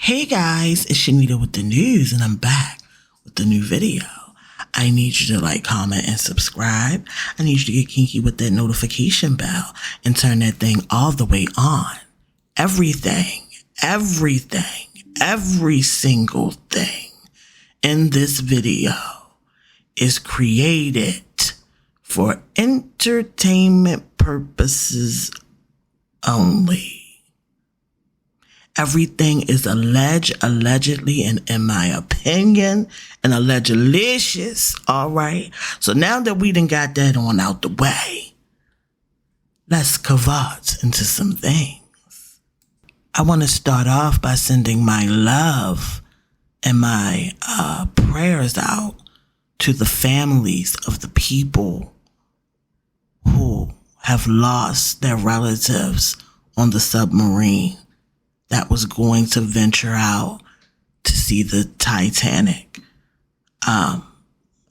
Hey guys, it's Shenita with the news, and I'm back with the new video. I need you to like, comment, and subscribe. I need you to get kinky with that notification bell and turn that thing all the way on. Everything, every single thing in this video is created for entertainment purposes only. Everything is allegedly, and in my opinion, and allegedlicious, all right? So now that we done got that on out the way, let's cavort into some things. I want to start off by sending my love and my prayers out to the families of the people who have lost their relatives on the submarine that was going to venture out to see the Titanic. I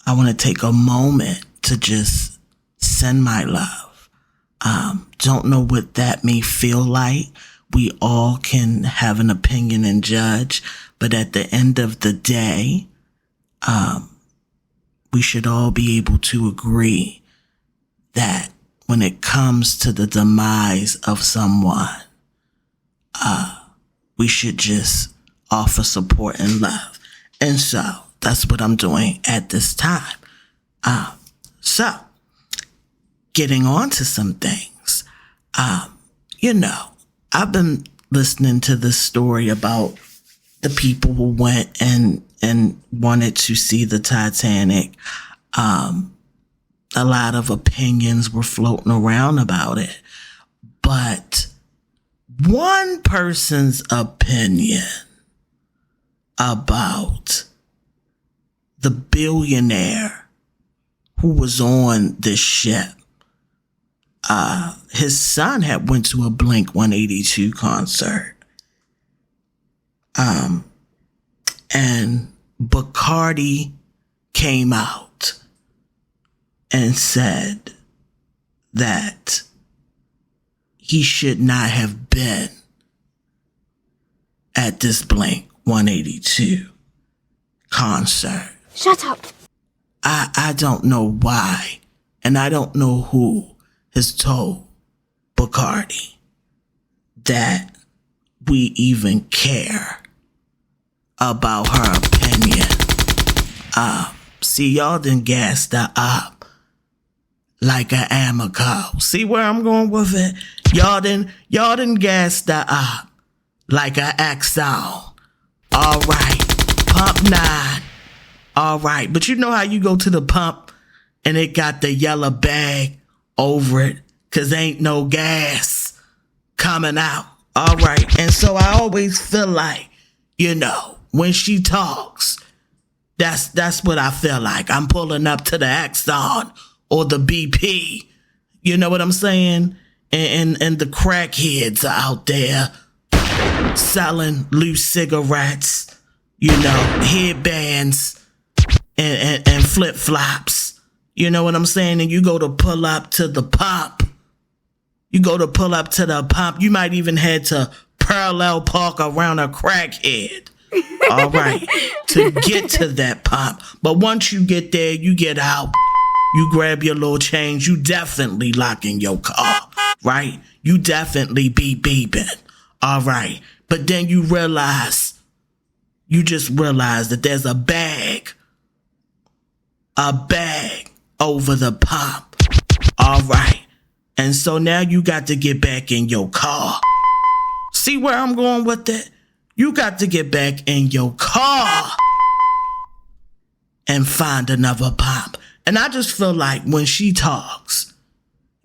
want to take a moment to just send my love. Don't know what that may feel like. We all can have an opinion and judge, but at the end of the day, we should all be able to agree that when it comes to the demise of someone, we should just offer support and love. And so that's what I'm doing at this time. So getting on to some things, I've been listening to this story about the people who went and wanted to see the Titanic. A lot of opinions were floating around about it, but one person's opinion about the billionaire who was on this ship, his son had went to a Blink-182 concert, and Cardi came out and said that he should not have been at this Blink-182 concert. Shut up. I don't know why, and I don't know who has told Bacardi that we even care about her opinion. See, y'all done gassed her up like an Amico. See where I'm going with it? Y'all done gassed her up like an Exxon. All right, pump 9. All right, but you know how you go to the pump and it got the yellow bag over it because ain't no gas coming out. All right, and so I always feel like, when she talks, that's what I feel like. I'm pulling up to the Exxon or the BP. You know what I'm saying? And the crackheads are out there selling loose cigarettes, headbands and flip-flops. You know what I'm saying? And you go to pull up to the pump. You might even head to parallel park around a crackhead. All right, to get to that pump. But once you get there, you get out. You grab your little change. You definitely lock in your car, right? You definitely be beeping. All right. But then you just realize that there's a bag over the pump. All right. And so now you got to get back in your car. See where I'm going with it? You got to get back in your car and find another pump. And I just feel like when she talks,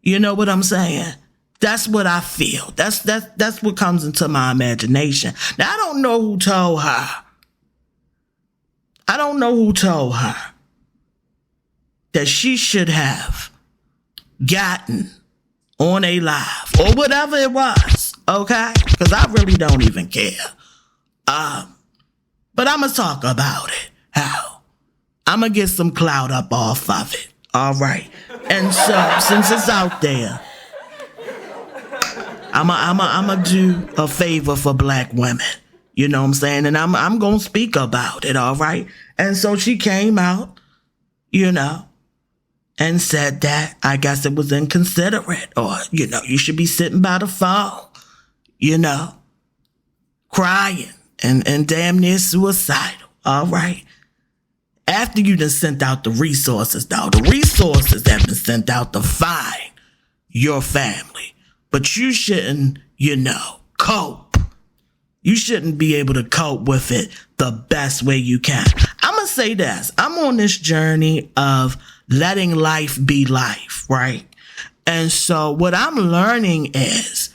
you know what I'm saying? That's what I feel. That's what comes into my imagination. Now, I don't know who told her that she should have gotten on a live or whatever it was, okay? Because I really don't even care. But I'm going to talk about it. How? I'm going to get some clout up off of it. All right. And so, since it's out there, I'm going to do a favor for black women. You know what I'm saying? And I'm going to speak about it, all right? And so she came out, you know, and said that I guess it was inconsiderate, or, you know, you should be sitting by the phone, you know, crying and damn near suicidal, all right? After you done sent out the resources, though, the resources have been sent out to find your family. But you shouldn't, you know, cope. You shouldn't be able to cope with it the best way you can. I'm going to say this. I'm on this journey of letting life be life, right? And so what I'm learning is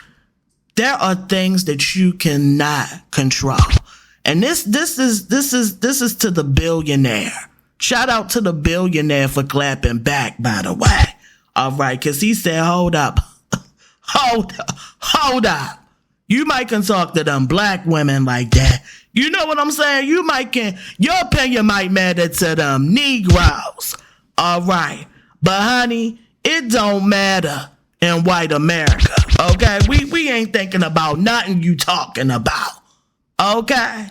there are things that you cannot control. And this is to the billionaire. Shout out to the billionaire for clapping back, by the way. All right, because he said, hold up. Hold up. You might can talk to them black women like that. You know what I'm saying? Your opinion might matter to them Negroes. All right. But honey, it don't matter in white America. Okay? We ain't thinking about nothing you talking about. Okay?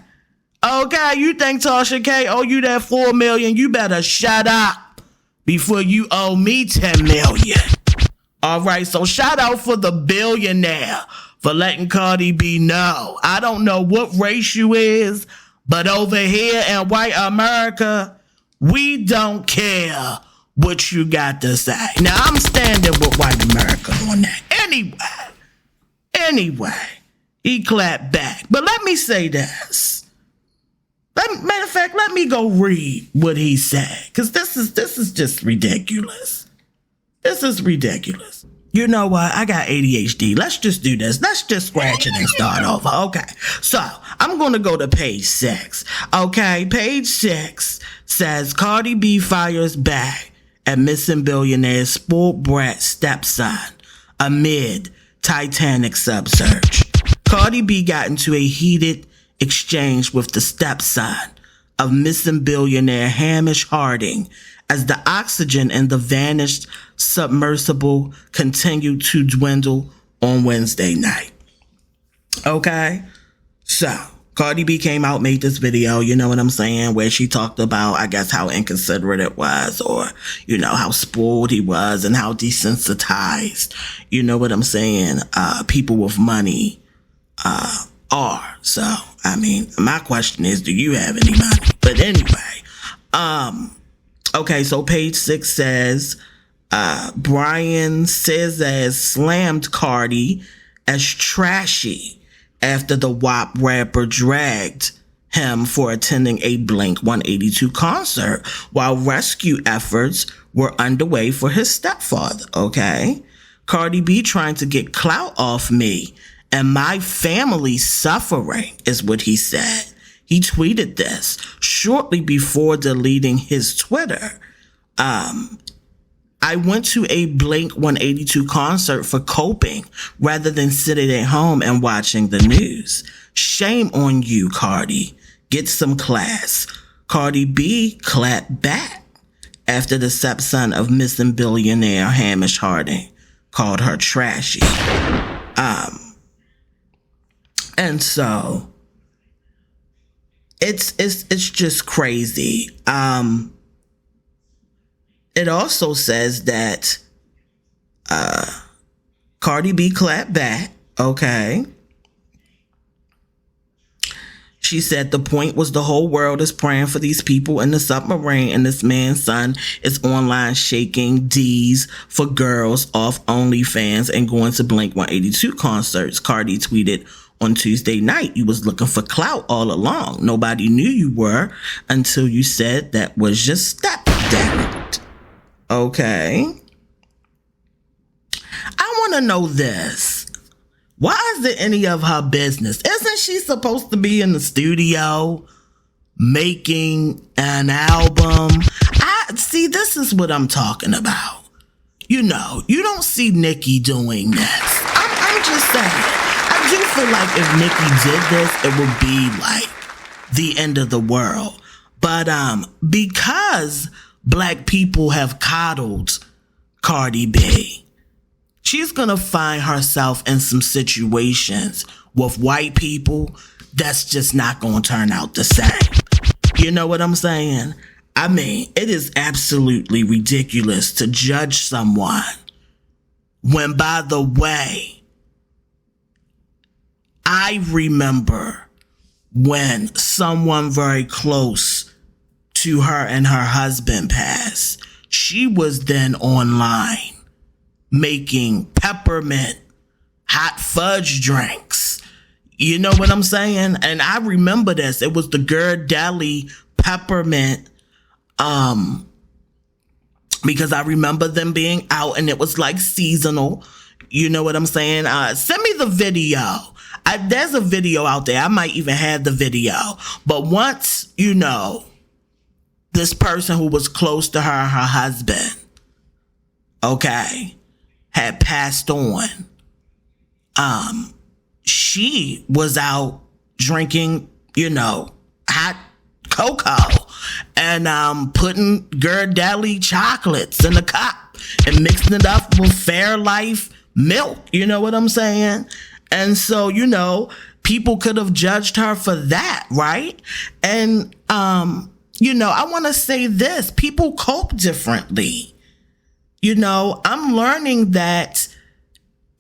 Okay, you think Tasha K owe you that $4 million? You better shut up before you owe me $10 million. All right, so shout out for the billionaire for letting Cardi B know. I don't know what race you is, but over here in white America, we don't care what you got to say. Now, I'm standing with white America on that. Anyway, he clapped back. But let me say this. Matter of fact, let me go read what he said, because this is just ridiculous. This is ridiculous. You know what? I got ADHD. Let's just do this. Let's just scratch it and start over. Okay. So I'm going to go to page 6. Okay. Page 6 says Cardi B fires back at missing billionaire's spoiled brat stepson amid Titanic sub-search. Cardi B got into a heated exchange with the stepson of missing billionaire Hamish Harding as the oxygen in the vanished submersible continued to dwindle on Wednesday night. Okay? So, Cardi B came out, made this video, you know what I'm saying, where she talked about, I guess, how inconsiderate it was, or, you know, how spoiled he was and how desensitized, you know what I'm saying, people with money are. So, I mean, my question is, do you have any money? But anyway, okay, so page 6 says, Brian says slammed Cardi as trashy after the WAP rapper dragged him for attending a Blink-182 concert while rescue efforts were underway for his stepfather, okay? Cardi B trying to get clout off me and my family suffering is what he said. He tweeted this shortly before deleting his Twitter. I went to a Blink-182 concert for coping rather than sitting at home and watching the news. Shame on you, Cardi. Get some class. Cardi B clapped back after the stepson of missing billionaire Hamish Harding called her trashy. And so it's just crazy. It also says that Cardi B clapped back, okay? She said the point was the whole world is praying for these people in the submarine, and this man's son is online shaking D's for girls off OnlyFans and going to Blink-182 concerts. Cardi tweeted on Tuesday night, you was looking for clout all along. Nobody knew you were until you said that was your stepdad. Okay. I want to know this. Why is it any of her business? Isn't she supposed to be in the studio making an album? See, this is what I'm talking about. You know, you don't see Nicki doing this. I'm just saying. I do feel like if Nicki did this, it would be like the end of the world. But because black people have coddled Cardi B, she's going to find herself in some situations with white people that's just not going to turn out the same. You know what I'm saying? I mean, it is absolutely ridiculous to judge someone when, by the way, I remember when someone very close to her and her husband passed. She was then online making peppermint hot fudge drinks. You know what I'm saying? And I remember this. It was the Girardelli peppermint, because I remember them being out and it was like seasonal. You know what I'm saying? Send me the video. There's a video out there. I might even have the video. But once, you know, this person who was close to her husband, okay, had passed on, she was out drinking, you know, hot cocoa and putting Girardelli chocolates in a cup and mixing it up with Fairlife milk. You know what I'm saying? And so, you know, people could have judged her for that, right? And, you know, I want to say this. People cope differently. You know, I'm learning that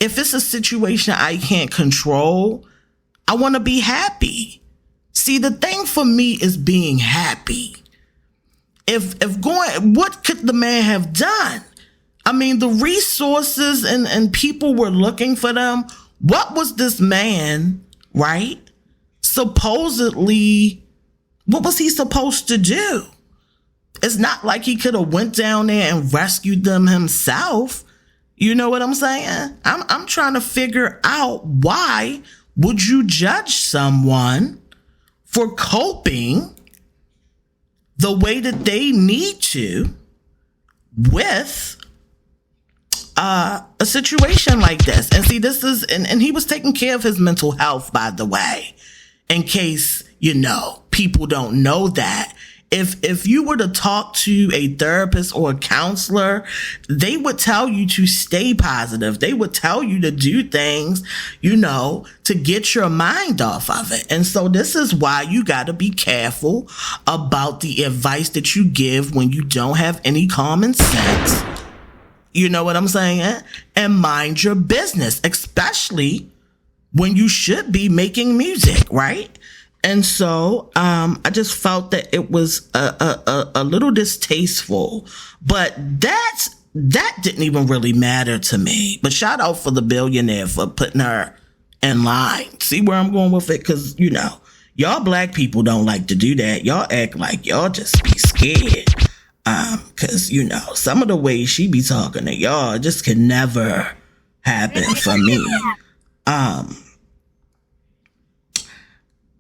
if it's a situation I can't control, I want to be happy. See, the thing for me is being happy. What could the man have done? I mean, the resources and people were looking for them. What was this man, right? Supposedly, what was he supposed to do? It's not like he could have went down there and rescued them himself. You know what I'm saying? I'm trying to figure out, why would you judge someone for coping the way that they need to with a situation like this? And see, this is, and he was taking care of his mental health, by the way, in case, you know, people don't know that. If you were to talk to a therapist or a counselor, they would tell you to stay positive. They would tell you to do things, you know, to get your mind off of it. And so this is why you got to be careful about the advice that you give when you don't have any common sense. You know what I'm saying? And mind your business, especially when you should be making music, right? And so I just felt that it was a little distasteful, but that didn't even really matter to me. But shout out for the Billionaire for putting her in line. See where I'm going with it? Because, you know, y'all black people don't like to do that. Y'all act like y'all just be scared. Because, you know, some of the ways she be talking to y'all just can never happen for me.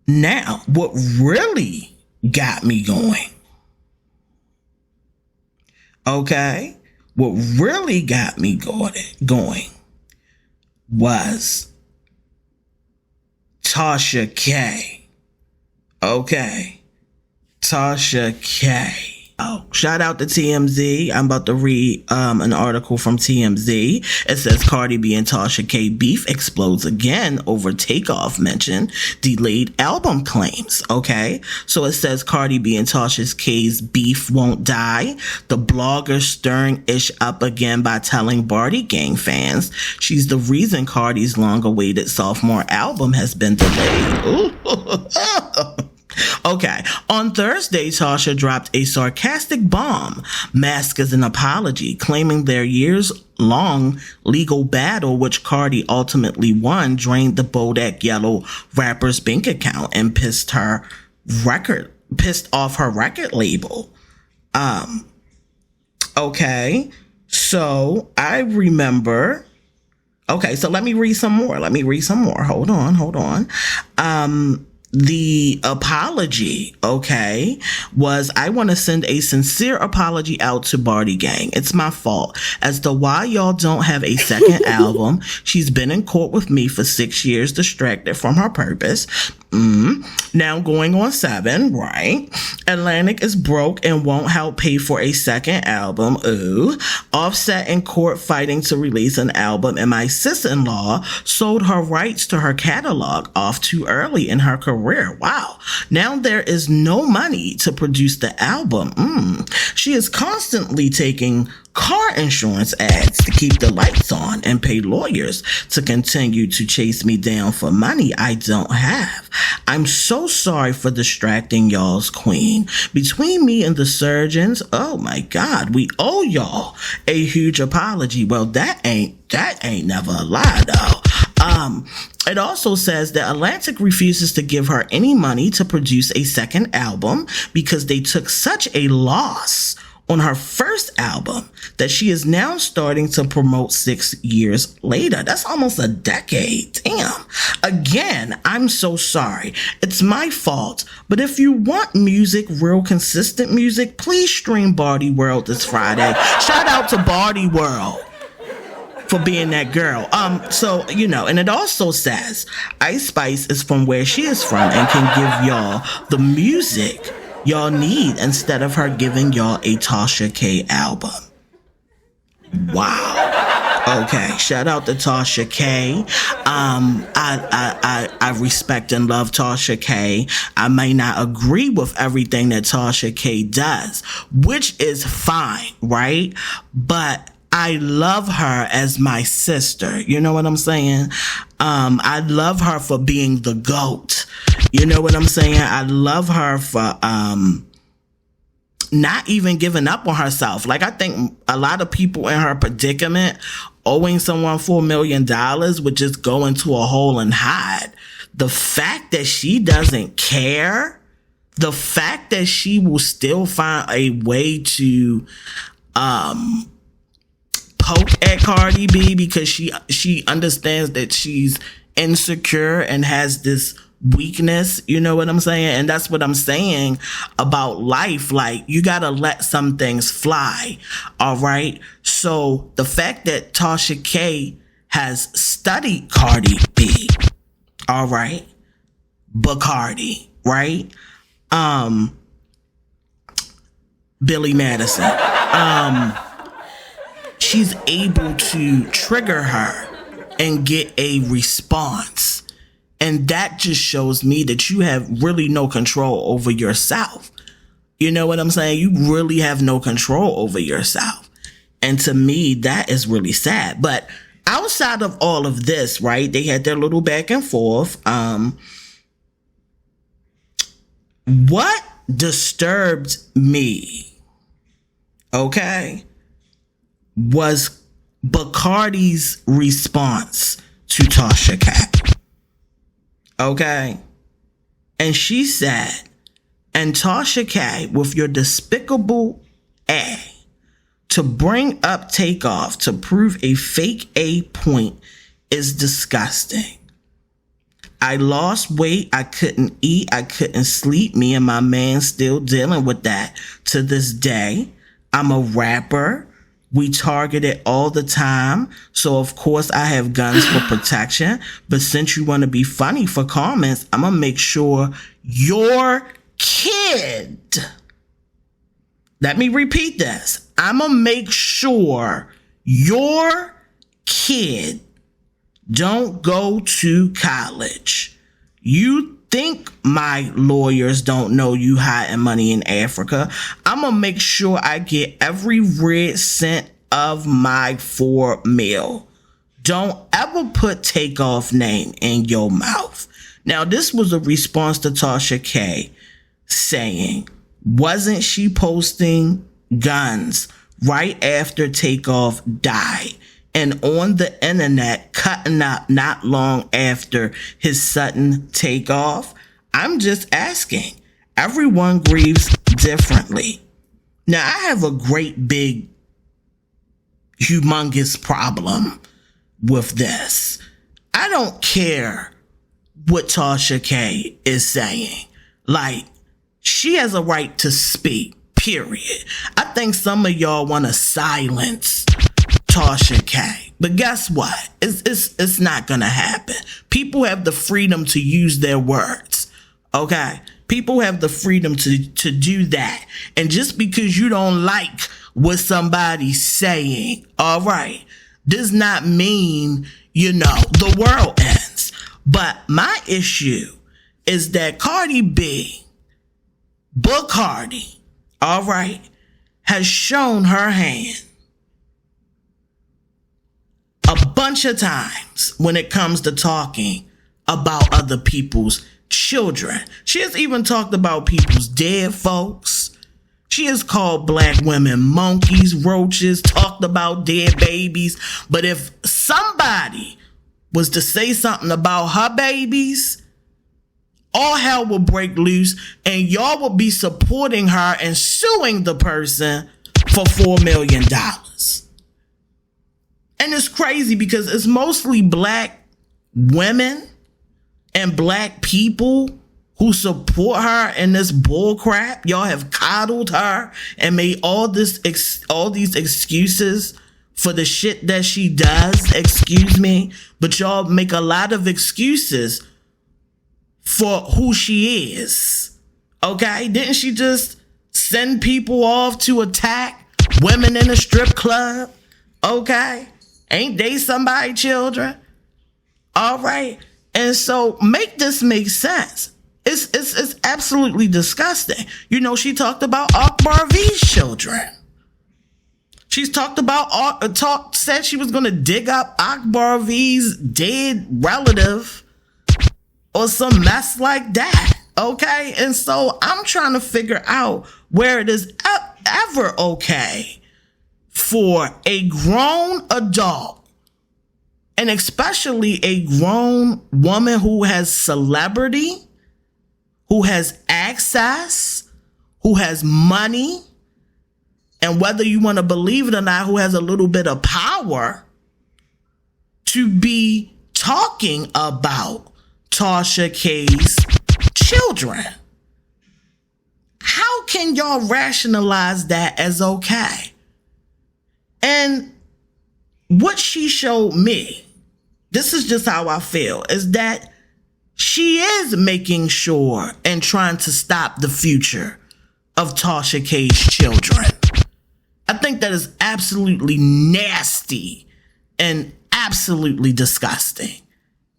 Now, what really got me going, okay, what really got me going was Tasha K. Okay, Tasha K. Oh, shout out to TMZ. I'm about to read an article from TMZ. It says Cardi B and Tasha K beef explodes again over Takeoff mention delayed album claims. Okay, so it says Cardi B and Tasha K's beef won't die. The blogger stirring ish up again by telling Barty Gang fans she's the reason Cardi's long-awaited sophomore album has been delayed. Ooh. Okay, on Thursday, Tasha dropped a sarcastic bomb masked as an apology, claiming their years-long legal battle, which Cardi ultimately won, drained the Bodak Yellow rapper's bank account and pissed off her record label. Okay, so I remember. Okay, so let me read some more. Hold on. the apology, okay, was I want to send a sincere apology out to Barty Gang. It's my fault as to why y'all don't have a second album. She's been in court with me for 6 years, distracted from her purpose. Now going on 7, right? Atlantic is broke and won't help pay for a second album. Ooh. Offset in court fighting to release an album, and my sister-in-law sold her rights to her catalog off too early in her career. Wow. Now there is no money to produce the album. She is constantly taking car insurance ads to keep the lights on and pay lawyers to continue to chase me down for money I don't have. I'm so sorry for distracting y'all's queen. Between me and the surgeons, oh my God, we owe y'all a huge apology. Well, that ain't never a lie though. It also says that Atlantic refuses to give her any money to produce a second album because they took such a loss on her first album that she is now starting to promote 6 years later. That's almost a decade. Damn. Again, I'm so sorry. It's my fault. But if you want music, real consistent music, please stream Barty World this Friday. Shout out to Barty World for being that girl. So, you know, and it also says Ice Spice is from where she is from and can give y'all the music y'all need instead of her giving y'all a Tasha K album. Wow. Okay, shout out to Tasha K. I respect and love Tasha K. I may not agree with everything that Tasha K does, which is fine, right? But I love her as my sister. You know what I'm saying? I love her for being the GOAT. You know what I'm saying? I love her for not even giving up on herself. Like, I think a lot of people in her predicament, owing someone $4 million, would just go into a hole and hide. The fact that she doesn't care, the fact that she will still find a way to poke at Cardi B because she understands that she's insecure and has this weakness, you know what I'm saying? And that's what I'm saying about life. Like, you gotta let some things fly, all right? So the fact that Tasha K has studied Cardi B, all right, Bacardi, right? Billy Madison, she's able to trigger her and get a response. And that just shows me that you have really no control over yourself. You know what I'm saying? You really have no control over yourself. And to me, that is really sad. But outside of all of this, right, they had their little back and forth. What disturbed me, okay, was Bacardi's response to Tasha K. Okay? And she said, and Tasha K, with your despicable A, to bring up Takeoff to prove a fake A point is disgusting. I lost weight. I couldn't eat. I couldn't sleep. Me and my man still dealing with that to this day. I'm a rapper. We target it all the time. So, of course, I have guns for protection. But since you want to be funny for comments, I'm going to make sure your kid. Let me repeat this. I'm going to make sure your kid don't go to college. You think my lawyers don't know you hiding money in Africa? I'm going to make sure I get every red cent of my $4 million. Don't ever put Takeoff name in your mouth. Now, this was a response to Tasha K saying, wasn't she posting guns right after Takeoff died and on the internet cutting up not long after his sudden takeoff? I'm just asking. Everyone grieves differently. Now, I have a great big humongous problem with this. I don't care what Tasha K is saying. Like, she has a right to speak, period. I think some of y'all want to silence Tasha K. But guess what? It's not going to happen. People have the freedom to use their words. Okay? People have the freedom to do that. And just because you don't like what somebody's saying, all right, does not mean, the world ends. But my issue is that Cardi B, Cardi, all right, has shown her hand a bunch of times when it comes to talking about other people's children. She has even talked about people's dead folks. She has called black women monkeys, roaches, talked about dead babies. But if somebody was to say something about her babies, all hell will break loose and y'all will be supporting her and suing the person for $4 million. And it's crazy because it's mostly black women and black people who support her in this bull crap. Y'all have coddled her and made all these excuses for the shit that she does, excuse me. But y'all make a lot of excuses for who she is. Okay? Didn't she just send people off to attack women in a strip club? Okay? Ain't they somebody's children? All right. And so make this make sense. It's absolutely disgusting. She talked about Akbar V's children. She's talked about, said she was going to dig up Akbar V's dead relative or some mess like that. Okay. And so I'm trying to figure out where it is ever okay for a grown adult, and especially a grown woman who has celebrity, who has access, who has money, and whether you want to believe it or not, who has a little bit of power, to be talking about Tasha K's children. How can y'all rationalize that as okay? And what she showed me, this is just how I feel, is that she is making sure and trying to stop the future of Tasha K's children. I think that is absolutely nasty and absolutely disgusting.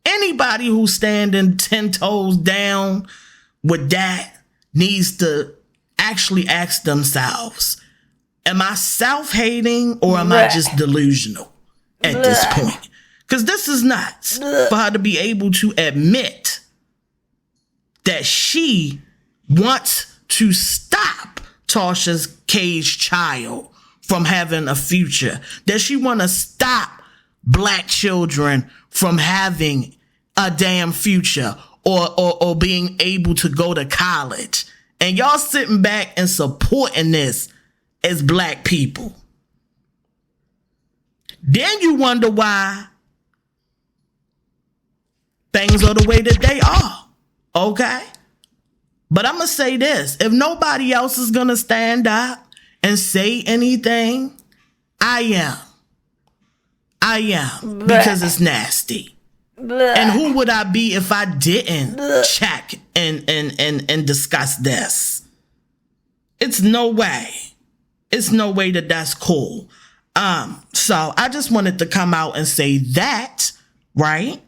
Anybody who's standing 10 toes down with that needs to actually ask themselves, am I self-hating or am I just delusional at this point? Because this is nuts for her to be able to admit that she wants to stop Tasha K's child from having a future, that she want to stop black children from having a damn future or being able to go to college. And y'all sitting back and supporting this as black people. Then you wonder why things are the way that they are. Okay? But I'm going to say this. If nobody else is going to stand up and say anything, I am. Because it's nasty. And who would I be if I didn't check and discuss this? It's no way. It's no way that that's cool. So I just wanted to come out and say that, right?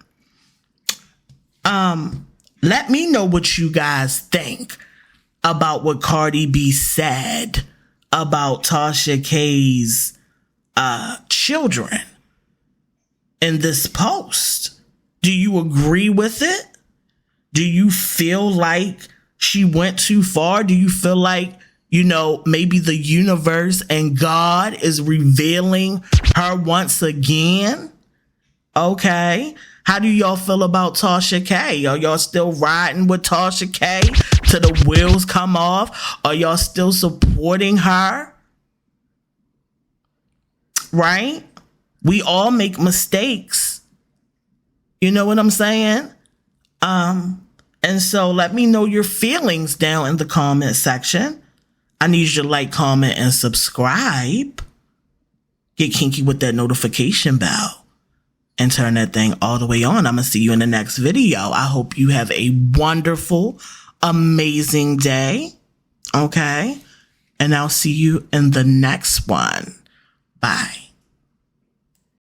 Let me know what you guys think about what Cardi B said about Tasha K's children in this post. Do you agree with it? Do you feel like she went too far? Do you feel like, maybe the universe and God is revealing her once again? Okay. How do y'all feel about Tasha K? Are y'all still riding with Tasha K till the wheels come off? Are y'all still supporting her? Right? We all make mistakes. You know what I'm saying? And so let me know your feelings down in the comment section. I need you to like, comment, and subscribe. Get kinky with that notification bell and turn that thing all the way on. I'm going to see you in the next video. I hope you have a wonderful, amazing day. Okay? And I'll see you in the next one. Bye.